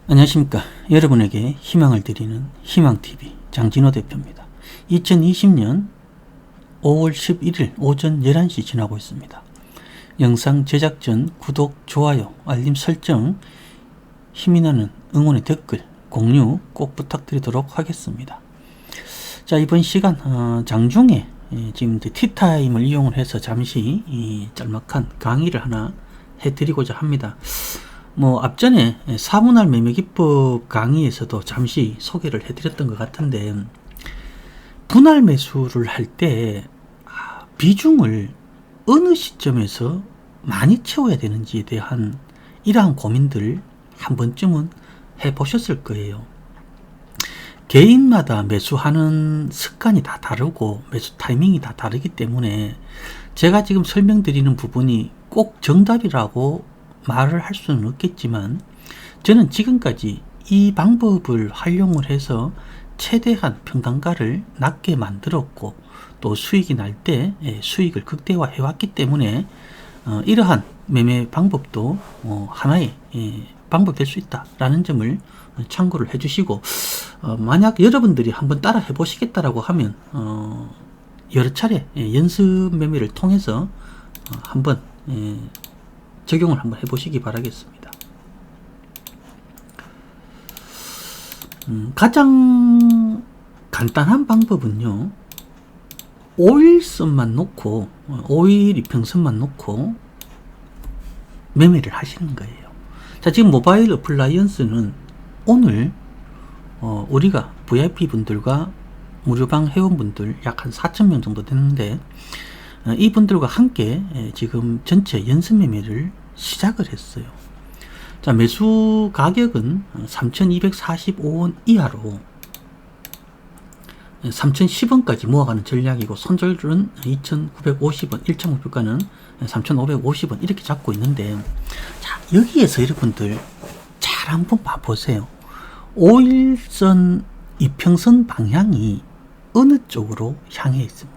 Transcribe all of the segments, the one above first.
안녕하십니까. 여러분에게 희망을 드리는 희망TV 장진호 대표입니다. 2020년 5월 11일 오전 11시 지나고 있습니다. 영상 제작 전 구독, 좋아요, 알림 설정, 힘이 나는 응원의 댓글, 공유 꼭 부탁드리도록 하겠습니다. 자, 이번 시간 장중에 지금 티타임을 이용을 해서 잠시 짤막한 강의를 하나 해드리고자 합니다. 앞전에 사분할 매매기법 강의에서도 잠시 소개를 해드렸던 것 같은데, 분할 매수를 할 때 비중을 어느 시점에서 많이 채워야 되는지에 대한 이러한 고민들 한 번쯤은 해보셨을 거예요. 개인마다 매수하는 습관이 다 다르고 매수 타이밍이 다 다르기 때문에 제가 지금 설명드리는 부분이 꼭 정답이라고 말을 할 수는 없겠지만, 저는 지금까지 이 방법을 활용을 해서 최대한 평단가를 낮게 만들었고 또 수익이 날 때 수익을 극대화해 왔기 때문에 이러한 매매 방법도 하나의 방법이 될 수 있다라는 점을 참고를 해 주시고, 만약 여러분들이 한번 따라 해 보시겠다라고 하면 여러 차례 연습 매매를 통해서 한번 적용을 한번 해보시기 바라겠습니다. 가장 간단한 방법은요, 5일선만 놓고 5일 이평선만 놓고 매매를 하시는 거예요. 자, 지금 모바일 어플라이언스는 오늘 우리가 VIP 분들과 무료방 회원분들 약 한 4,000명 정도 됐는데, 이분들과 함께 지금 전체 연습 매매를 시작을 했어요. 자, 매수 가격은 3,245원 이하로 3,010원까지 모아가는 전략이고, 손절은 2,950원, 1차 목표가는 3,550원 이렇게 잡고 있는데, 자, 여기에서 여러분들 잘 한번 봐보세요. 5일선 이평선 방향이 어느 쪽으로 향해 있습니까?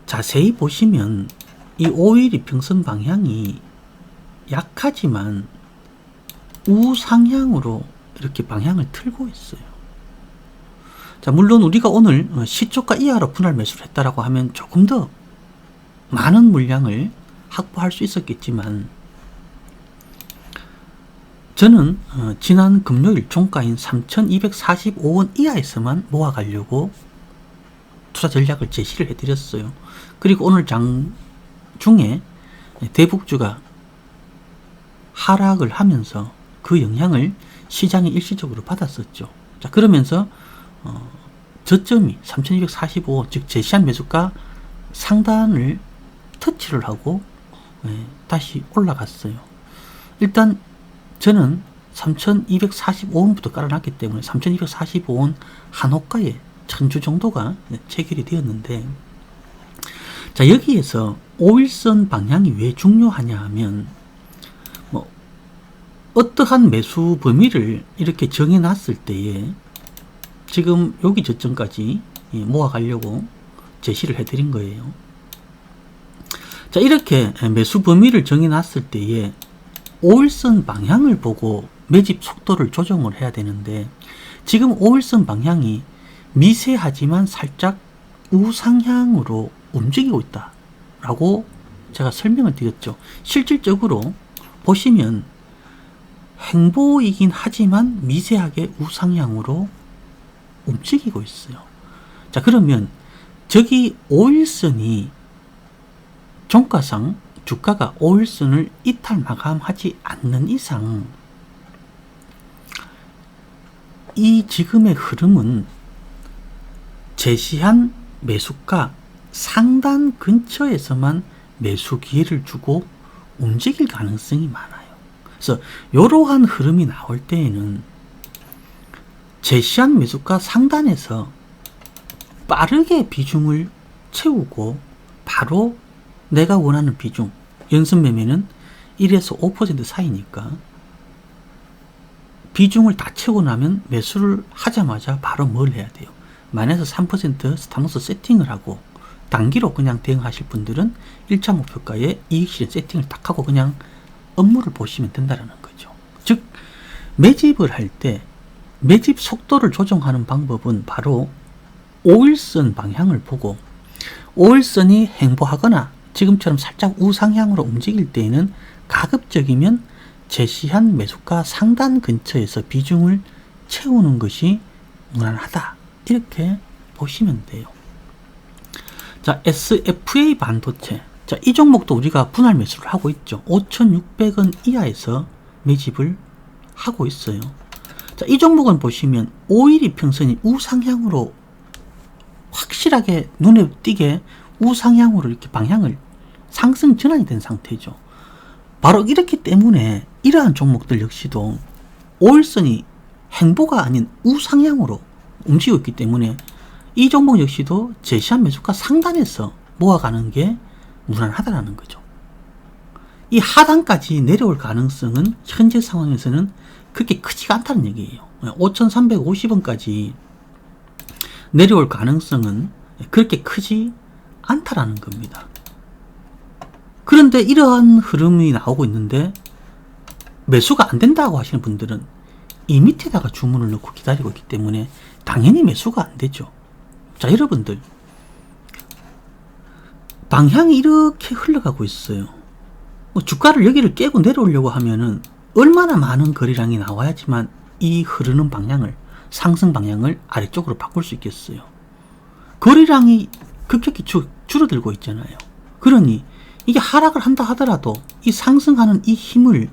자세히 보시면 이 5일 이평선 방향이 약하지만 우상향으로 이렇게 방향을 틀고 있어요. 자, 물론 우리가 오늘 시초가 이하로 분할 매수를 했다라고 하면 조금 더 많은 물량을 확보할 수 있었겠지만, 저는 지난 금요일 종가인 3,245원 이하에서만 모아가려고 투자 전략을 제시를 해드렸어요. 그리고 오늘 장중에 대북주가 하락을 하면서 그 영향을 시장이 일시적으로 받았었죠. 자, 그러면서 저점이 3,245원, 즉 제시한 매수가 상단을 터치를 하고 다시 올라갔어요. 일단 저는 3,245원부터 깔아놨기 때문에 3,245원 한호가에 1,000주 정도가 체결이 되었는데, 자, 여기에서 5일선 방향이 왜 중요하냐 하면, 어떠한 매수 범위를 이렇게 정해놨을 때에 지금 여기 저점까지 모아가려고 제시를 해드린 거예요. 자, 이렇게 매수 범위를 정해놨을 때에 5일선 방향을 보고 매집 속도를 조정을 해야 되는데, 지금 5일선 방향이 미세하지만 살짝 우상향으로 움직이고 있다 라고 제가 설명을 드렸죠. 실질적으로 보시면 행보이긴 하지만 미세하게 우상향으로 움직이고 있어요. 자, 그러면 저기 5일선이 종가상 주가가 5일선을 이탈 마감하지 않는 이상 이 지금의 흐름은 제시한 매수가 상단 근처에서만 매수 기회를 주고 움직일 가능성이 많아요. 그래서 이러한 흐름이 나올 때에는 제시한 매수가 상단에서 빠르게 비중을 채우고 바로 내가 원하는 비중, 연습 매매는 1에서 5% 사이니까 비중을 다 채우고 나면 매수를 하자마자 바로 뭘 해야 돼요? 마이너스 3% 스탑로스 세팅을 하고 단기로 그냥 대응하실 분들은 1차 목표가에 이익 실현 세팅을 딱 하고 그냥 업무를 보시면 된다는 거죠. 즉 매집을 할 때 매집 속도를 조정하는 방법은 바로 5일선 방향을 보고 5일선이 횡보하거나 지금처럼 살짝 우상향으로 움직일 때에는 가급적이면 제시한 매수가 상단 근처에서 비중을 채우는 것이 무난하다. 이렇게 보시면 돼요. 자, SFA 반도체. 자, 이 종목도 우리가 분할 매수를 하고 있죠. 5,600원 이하에서 매집을 하고 있어요. 자, 이 종목은 보시면 5일 이평선이 우상향으로 확실하게 눈에 띄게 우상향으로 이렇게 방향을 상승 전환이 된 상태죠. 바로 이렇기 때문에 이러한 종목들 역시도 5일선이 횡보가 아닌 우상향으로 움직이고 있기 때문에 이 종목 역시도 제시한 매수가 상단에서 모아가는 게 무난하다는 거죠. 이 하단까지 내려올 가능성은 현재 상황에서는 그렇게 크지가 않다는 얘기예요. 5,350원까지 내려올 가능성은 그렇게 크지 않다라는 겁니다. 그런데 이러한 흐름이 나오고 있는데 매수가 안 된다고 하시는 분들은 이 밑에다가 주문을 넣고 기다리고 있기 때문에 당연히 매수가 안 되죠. 자, 여러분들 방향이 이렇게 흘러가고 있어요. 주가를 여기를 깨고 내려오려고 하면은 얼마나 많은 거래량이 나와야지만 이 흐르는 방향을, 상승 방향을 아래쪽으로 바꿀 수 있겠어요. 거래량이 급격히 줄어들고 있잖아요. 그러니 이게 하락을 한다 하더라도 이 상승하는 이 힘을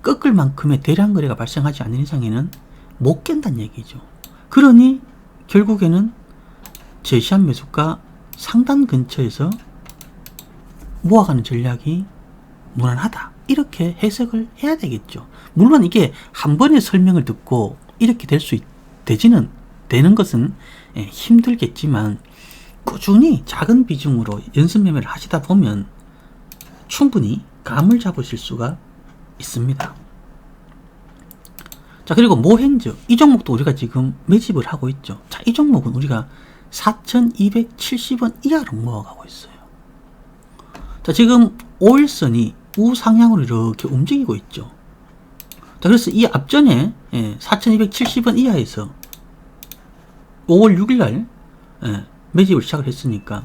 꺾을 만큼의 대량 거래가 발생하지 않는 이상에는 못 깬다는 얘기죠. 그러니 결국에는 제시한 매수가 상단 근처에서 모아가는 전략이 무난하다. 이렇게 해석을 해야 되겠죠. 물론 이게 한 번의 설명을 듣고 이렇게 되는 것은 힘들겠지만 꾸준히 작은 비중으로 연습 매매를 하시다 보면 충분히 감을 잡으실 수가 있습니다. 자, 그리고 모헨즈 이 종목도 우리가 지금 매집을 하고 있죠. 자, 이 종목은 우리가 4,270원 이하로 모아가고 있어요. 자, 지금 5일선이 우상향으로 이렇게 움직이고 있죠. 자, 그래서 이 앞전에 4,270원 이하에서 5월 6일날 매집을 시작을 했으니까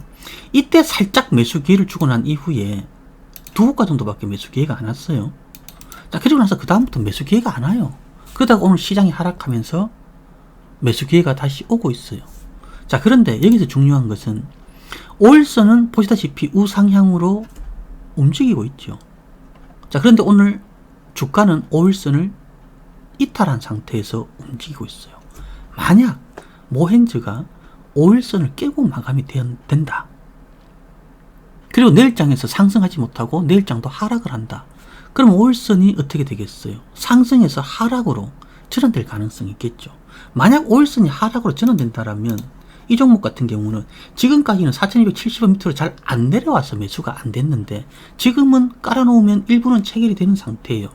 이때 살짝 매수 기회를 주고 난 이후에 두 호가 정도밖에 매수 기회가 안 왔어요. 자, 그리고 나서 그 다음부터 매수 기회가 안 와요. 그러다가 오늘 시장이 하락하면서 매수 기회가 다시 오고 있어요. 자, 그런데 여기서 중요한 것은 5일선은 보시다시피 우상향으로 움직이고 있죠. 자, 그런데 오늘 주가는 5일선을 이탈한 상태에서 움직이고 있어요. 만약 모헨즈가 5일선을 깨고 마감이 된다. 그리고 내일장에서 상승하지 못하고 내일장도 하락을 한다. 그럼 5일선이 어떻게 되겠어요? 상승에서 하락으로 전환될 가능성이 있겠죠. 만약 5일선이 하락으로 전환된다라면 이 종목 같은 경우는 지금까지는 4,270원 밑으로 잘 안 내려와서 매수가 안 됐는데 지금은 깔아놓으면 일부는 체결이 되는 상태예요.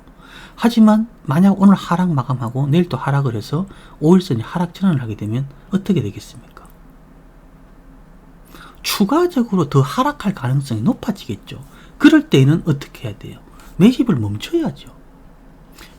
하지만 만약 오늘 하락 마감하고 내일 또 하락을 해서 5일선이 하락 전환을 하게 되면 어떻게 되겠습니까? 추가적으로 더 하락할 가능성이 높아지겠죠. 그럴 때는 어떻게 해야 돼요? 매집을 멈춰야죠.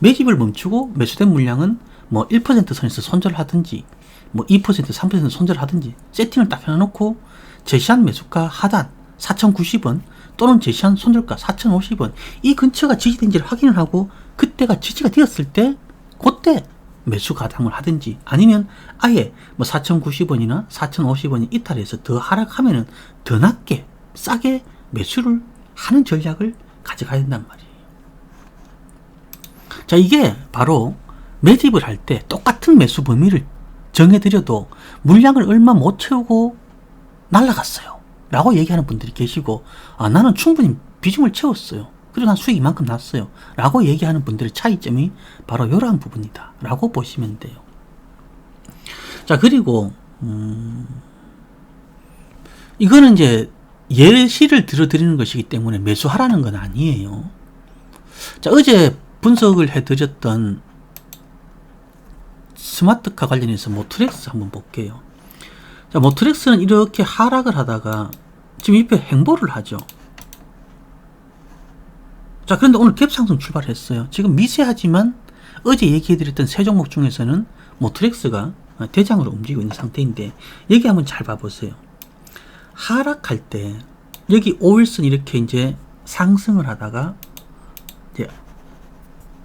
매집을 멈추고 매수된 물량은 뭐 1% 선에서 손절을 하든지 뭐 2%, 3% 손절을 하든지 세팅을 딱 해놓고 제시한 매수가 하단 4,090원 또는 제시한 손절가 4,050원 이 근처가 지지된지를 확인을 하고 그때가 지지가 되었을 때 그때 매수 가담을 하든지 아니면 아예 뭐 4,090원이나 4,050원이 이탈해서 더 하락하면은 더 낮게 싸게 매수를 하는 전략을 가져가야 된단 말이에요. 자, 이게 바로 매집을 할 때 똑같은 매수 범위를 정해드려도 물량을 얼마 못 채우고 날라갔어요 라고 얘기하는 분들이 계시고 나는 충분히 비중을 채웠어요. 그리고 난 수익이 이만큼 났어요 라고 얘기하는 분들의 차이점이 바로 이러한 부분이다 라고 보시면 돼요. 자, 그리고 이거는 이제 예시를 들어드리는 것이기 때문에 매수하라는 건 아니에요. 자, 어제 분석을 해드렸던 스마트카 관련해서 모트렉스 한번 볼게요. 자, 모트렉스는 이렇게 하락을 하다가 지금 이때 횡보를 하죠. 자, 그런데 오늘 갭상승 출발했어요. 지금 미세하지만 어제 얘기해드렸던 세 종목 중에서는 모트렉스가 대장으로 움직이고 있는 상태인데, 여기 한번 잘 봐보세요. 하락할 때 여기 5일선 이렇게 이제 상승을 하다가 이제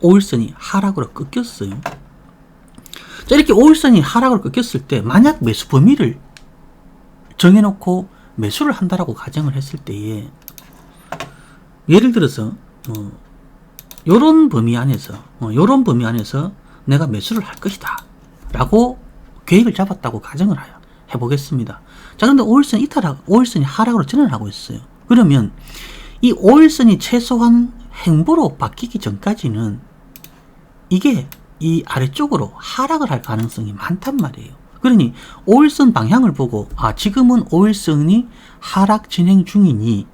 5일선이 하락으로 꺾였어요. 자, 이렇게 5일선이 하락으로 꺾였을 때 만약 매수 범위를 정해놓고 매수를 한다라고 가정을 했을 때에, 예를 들어서 요런 범위 안에서 내가 매수를 할 것이다 라고 계획을 잡았다고 가정을 해보겠습니다. 자, 근데 5일선이 하락으로 전환하고 있어요. 그러면 이 5일선이 최소한 행보로 바뀌기 전까지는 이게 이 아래쪽으로 하락을 할 가능성이 많단 말이에요. 그러니 5일선 방향을 보고 지금은 5일선이 하락 진행 중이니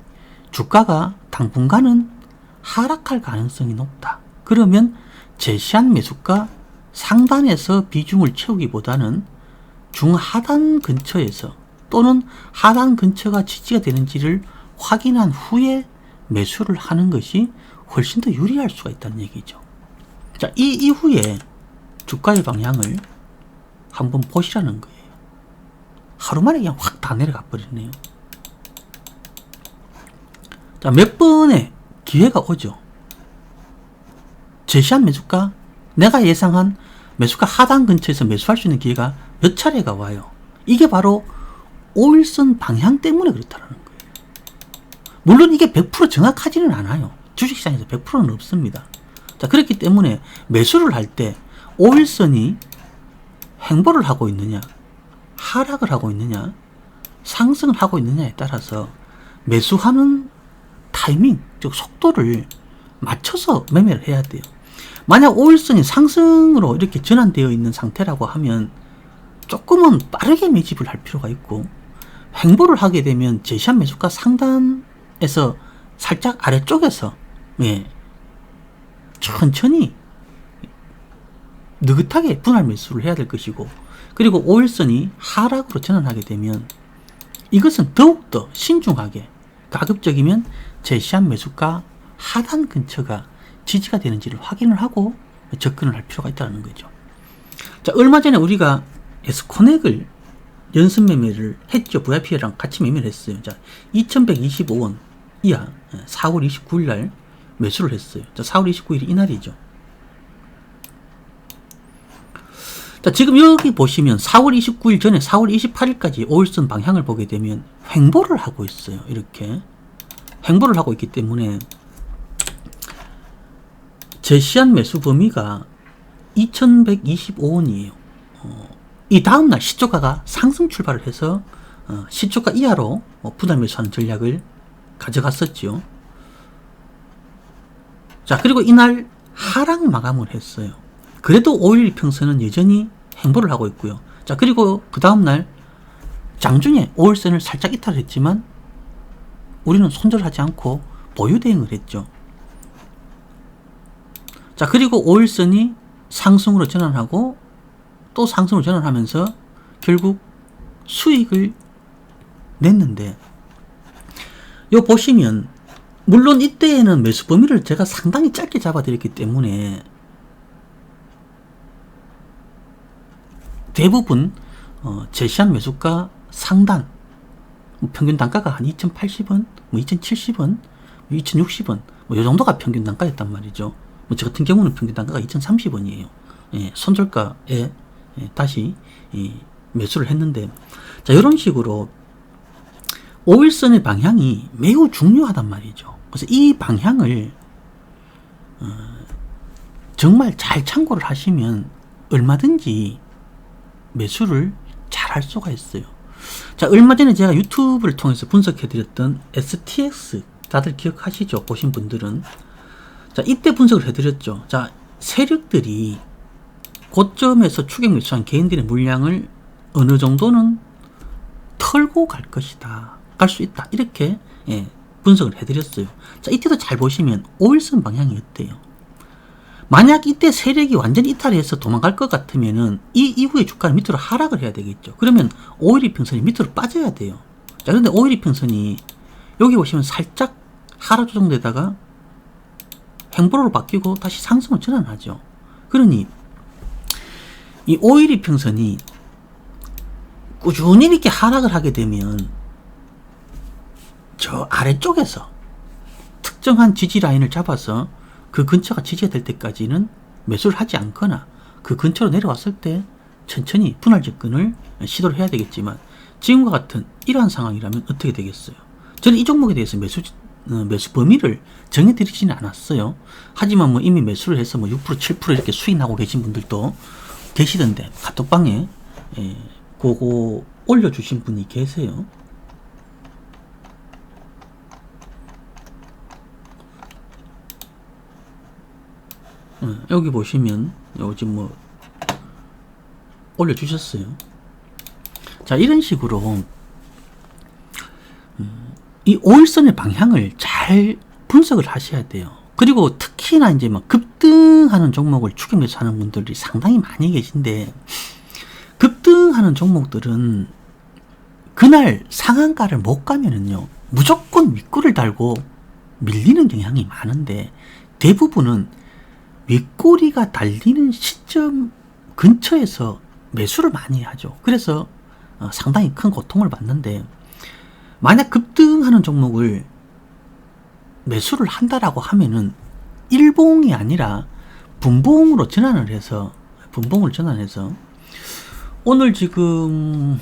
주가가 당분간은 하락할 가능성이 높다. 그러면 제시한 매수가 상단에서 비중을 채우기보다는 중하단 근처에서 또는 하단 근처가 지지가 되는지를 확인한 후에 매수를 하는 것이 훨씬 더 유리할 수가 있다는 얘기죠. 자, 이 이후에 주가의 방향을 한번 보시라는 거예요. 하루 만에 그냥 확 다 내려가 버리네요. 자, 몇 번의 기회가 오죠. 제시한 매수가, 내가 예상한 매수가 하단 근처에서 매수할 수 있는 기회가 몇 차례가 와요. 이게 바로 5일선 방향 때문에 그렇다는 거예요. 물론 이게 100% 정확하지는 않아요. 주식시장에서 100%는 없습니다. 자, 그렇기 때문에 매수를 할 때 5일선이 행보를 하고 있느냐, 하락을 하고 있느냐, 상승을 하고 있느냐에 따라서 매수하는 타이밍, 즉 속도를 맞춰서 매매를 해야 돼요. 만약 5일선이 상승으로 이렇게 전환되어 있는 상태라고 하면 조금은 빠르게 매집을 할 필요가 있고, 행보를 하게 되면 제시한 매수가 상단에서 살짝 아래쪽에서 천천히 느긋하게 분할 매수를 해야 될 것이고, 그리고 5일선이 하락으로 전환하게 되면 이것은 더욱더 신중하게, 가급적이면 제시한 매수가 하단 근처가 지지가 되는지를 확인을 하고 접근을 할 필요가 있다는 거죠. 자, 얼마 전에 우리가 에스코넥을 연습 매매를 했죠. VIP랑 같이 매매를 했어요. 자, 2125원 이하 4월 29일 날 매수를 했어요. 자, 4월 29일이 이날이죠. 자, 지금 여기 보시면 4월 29일 전에 4월 28일까지 5일선 방향을 보게 되면 횡보를 하고 있어요. 이렇게 횡보를 하고 있기 때문에 제시한 매수 범위가 2125원이에요. 이 다음날 시초가가 상승 출발을 해서 시초가 이하로 분할 매수하는 전략을 가져갔었죠. 자, 그리고 이날 하락 마감을 했어요. 그래도 5일 평선은 여전히 행보를 하고 있고요. 자, 그리고 그 다음날 장중에 5일선을 살짝 이탈했지만 우리는 손절하지 않고 보유 대응을 했죠. 자, 그리고 5일선이 상승으로 전환하고 또 상승으로 전환하면서 결국 수익을 냈는데, 요 보시면 물론 이때에는 매수 범위를 제가 상당히 짧게 잡아드렸기 때문에 대부분 제시한 매수가 상단, 평균 단가가 한 2080원, 2070원, 2060원 이 정도가 평균 단가였단 말이죠. 저 같은 경우는 평균 단가가 2030원이에요. 손절가에 다시 매수를 했는데, 자, 이런 식으로 5일선의 방향이 매우 중요하단 말이죠. 그래서 이 방향을 정말 잘 참고를 하시면 얼마든지 매수를 잘 할 수가 있어요. 자, 얼마 전에 제가 유튜브를 통해서 분석해드렸던 STX 다들 기억하시죠? 보신 분들은. 자, 이때 분석을 해드렸죠. 자, 세력들이 고점에서 추격 매수한 개인들의 물량을 어느 정도는 털고 갈 것이다, 갈 수 있다, 이렇게 분석을 해드렸어요. 자, 이때도 잘 보시면 5일선 방향이 어때요? 만약 이때 세력이 완전히 이탈해서 도망갈 것 같으면은 이 이후에 주가는 밑으로 하락을 해야 되겠죠. 그러면 5일 이평선이 밑으로 빠져야 돼요. 자, 그런데 5일 이평선이 여기 보시면 살짝 하락 조정되다가 행보로 바뀌고 다시 상승을 전환하죠. 그러니 이 5일 이평선이 꾸준히 이렇게 하락을 하게 되면 저 아래쪽에서 특정한 지지 라인을 잡아서 그 근처가 지지가 될 때까지는 매수를 하지 않거나 그 근처로 내려왔을 때 천천히 분할 접근을 시도를 해야 되겠지만, 지금과 같은 이러한 상황이라면 어떻게 되겠어요? 저는 이 종목에 대해서 매수 범위를 정해드리지는 않았어요. 하지만 뭐 이미 매수를 해서 뭐 6%, 7% 이렇게 수익나고 계신 분들도 계시던데, 카톡방에 그거 올려주신 분이 계세요. 여기 보시면 요즘 뭐 올려주셨어요. 자, 이런 식으로 이 5일선의 방향을 잘 분석을 하셔야 돼요. 그리고 특히나 이제 막 급등하는 종목을 추격 매수하는 분들이 상당히 많이 계신데, 급등하는 종목들은 그날 상한가를 못 가면은요 무조건 윗골을 달고 밀리는 경향이 많은데, 대부분은 윗꼬리가 달리는 시점 근처에서 매수를 많이 하죠. 그래서 상당히 큰 고통을 받는데, 만약 급등하는 종목을 매수를 한다라고 하면은 일봉이 아니라 분봉을 전환해서 오늘 지금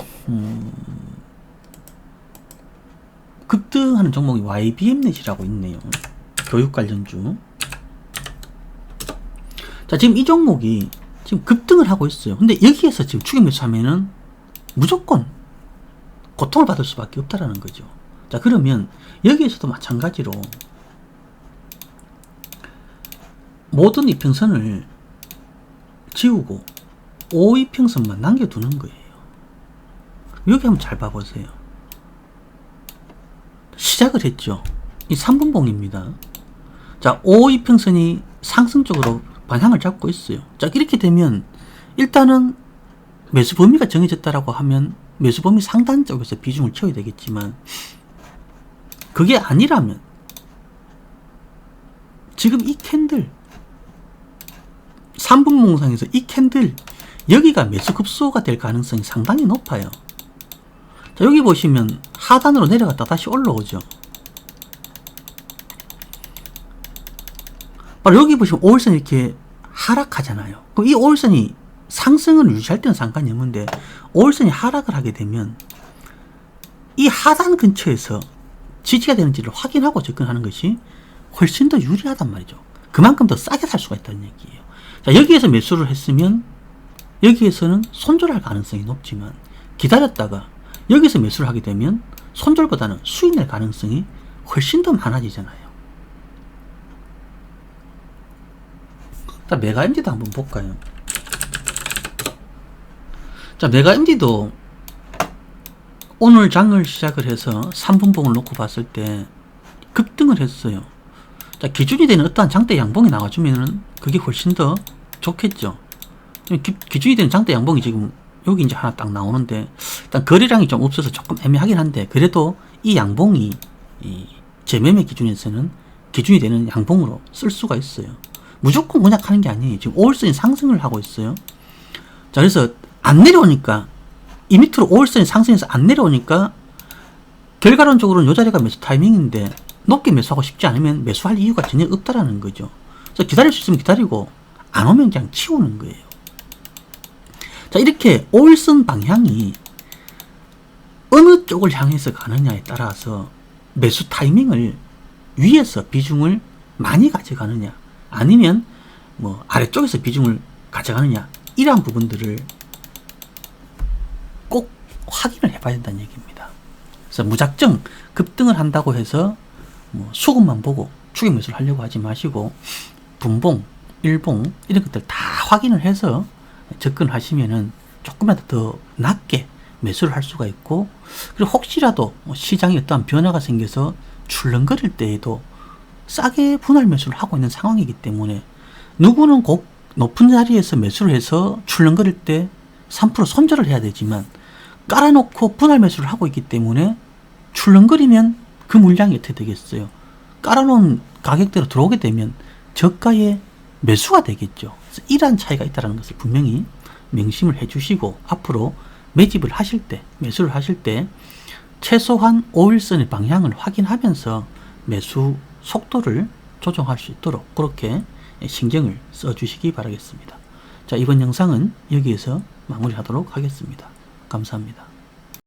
급등하는 종목이 YBM넷이라고 있네요. 교육 관련주. 자, 지금 이 종목이 지금 급등을 하고 있어요. 근데 여기에서 지금 추격 매수하면은 무조건 고통을 받을 수밖에 없다라는 거죠. 자, 그러면 여기에서도 마찬가지로 모든 이평선을 지우고 5이평선만 남겨두는 거예요. 여기 한번 잘 봐보세요. 시작을 했죠. 이 3분봉입니다. 자, 5이평선이 상승적으로 방향을 잡고 있어요. 자, 이렇게 되면 일단은 매수 범위가 정해졌다라고 하면 매수 범위 상단 쪽에서 비중을 채워야 되겠지만, 그게 아니라면 지금 이 캔들 3분봉상에서 이 캔들 여기가 매수 급소가 될 가능성이 상당히 높아요. 자, 여기 보시면 하단으로 내려갔다 다시 올라오죠. 바로 여기 보시면 5일선이 이렇게 하락하잖아요. 그럼 이 5일선이 상승을 유지할 때는 상관이 없는데, 5일선이 하락을 하게 되면 이 하단 근처에서 지지가 되는지를 확인하고 접근하는 것이 훨씬 더 유리하단 말이죠. 그만큼 더 싸게 살 수가 있다는 얘기예요. 자, 여기에서 매수를 했으면 여기에서는 손절할 가능성이 높지만, 기다렸다가 여기서 매수를 하게 되면 손절보다는 수익 낼 가능성이 훨씬 더 많아지잖아요. 자, 메가MD도 한번 볼까요? 자, 메가MD도 오늘 장을 시작을 해서 3분봉을 놓고 봤을 때 급등을 했어요. 자, 기준이 되는 어떠한 장대 양봉이 나와주면은 그게 훨씬 더 좋겠죠. 기준이 되는 장대 양봉이 지금 여기 이제 하나 딱 나오는데, 일단 거래량이 좀 없어서 조금 애매하긴 한데, 그래도 이 양봉이 이 재매매 기준에서는 기준이 되는 양봉으로 쓸 수가 있어요. 무조건 공략하는 게 아니에요. 지금 5일선이 상승을 하고 있어요. 자, 그래서 안 내려오니까, 이 밑으로 5일선이 상승해서 안 내려오니까 결과론적으로는 이 자리가 매수 타이밍인데 높게 매수하고 싶지 않으면 매수할 이유가 전혀 없다라는 거죠. 그래서 기다릴 수 있으면 기다리고 안 오면 그냥 치우는 거예요. 자, 이렇게 5일선 방향이 어느 쪽을 향해서 가느냐에 따라서 매수 타이밍을 위에서 비중을 많이 가져가느냐 아니면 뭐 아래쪽에서 비중을 가져가느냐, 이러한 부분들을 꼭 확인을 해봐야 된다는 얘기입니다. 그래서 무작정 급등을 한다고 해서 뭐 수급만 보고 추격 매수를 하려고 하지 마시고, 분봉, 일봉 이런 것들 다 확인을 해서 접근하시면은 조금이라도 더 낮게 매수를 할 수가 있고, 그리고 혹시라도 시장에 어떠한 변화가 생겨서 출렁거릴 때에도 싸게 분할 매수를 하고 있는 상황이기 때문에, 누구는 꼭 높은 자리에서 매수를 해서 출렁거릴 때 3% 손절을 해야 되지만, 깔아놓고 분할 매수를 하고 있기 때문에 출렁거리면 그 물량이 어떻게 되겠어요? 깔아놓은 가격대로 들어오게 되면 저가의 매수가 되겠죠. 그래서 이러한 차이가 있다는 것을 분명히 명심을 해 주시고 앞으로 매집을 하실 때, 매수를 하실 때 최소한 5일선의 방향을 확인하면서 매수 속도를 조정할 수 있도록 그렇게 신경을 써 주시기 바라겠습니다. 자, 이번 영상은 여기에서 마무리하도록 하겠습니다. 감사합니다.